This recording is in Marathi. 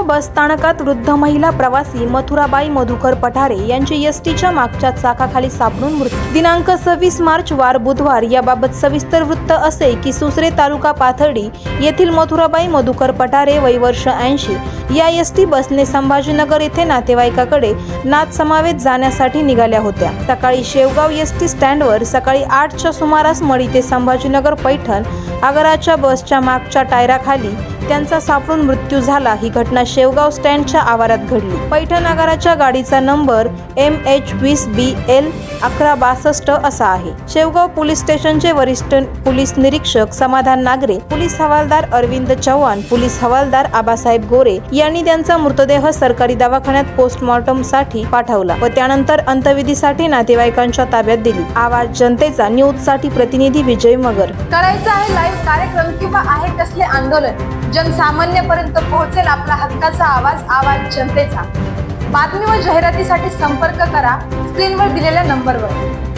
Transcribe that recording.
शेवगाव बस स्थानकात वृद्ध महिला प्रवासी मथुराबाई मधुकर पठारे यांची एसटीच्या मागच्या चाकाखाली सापडून मृत्यू. दिनांक 26 मार्च वार बुधवार. याबाबत सविस्तर वृत्त असे की सुसरे तालुका पाथर्डी येथील मथुराबाई मधुकर पठारे वय वर्ष 80 या एसटी बसने संभाजीनगर येथे नातेवाईकाकडे नाथ समावेत जाण्यासाठी निघाल्या होत्या. सकाळी शेवगाव एसटी स्टँडवर सकाळी 8च्या सुमारास मढी ते संभाजीनगर पैठण आगाराच्या बसच्या मागच्या टायराखाली त्यांचा सापडून मृत्यू झाला. ही घटना शेवगाव स्टँडच्या आवारात घडली. पैठण आगाराच्या गाडीचा नंबर MH20BL 1162 असा आहे. शेवगाव पोलीस स्टेशनचे वरिष्ठ पोलीस निरीक्षक समाधान नागरे, पोलीस हवालदार अरविंद चव्हाण, पोलीस हवालदार आबासाहेब गोरे यांनी त्यांचा मृतदेह सरकारी दवाखान्यात पोस्टमॉर्टम साठी पाठवला व त्यानंतर अंत्यविधीसाठी नातेवाईकांच्या ताब्यात दिली. आवाज जनतेचा न्यूज साठी प्रतिनिधी विजय मगर. करायचा आहे लाईव्ह कार्यक्रम किंवा आहे कसले आंदोलन, जनसामान्यपर्यंत पोहोचेल आपला हक्काचा आवाज, आवाज जनतेचा. बातमी व जाहिरातीसाठी संपर्क करा स्क्रीनवर दिलेल्या नंबरवर.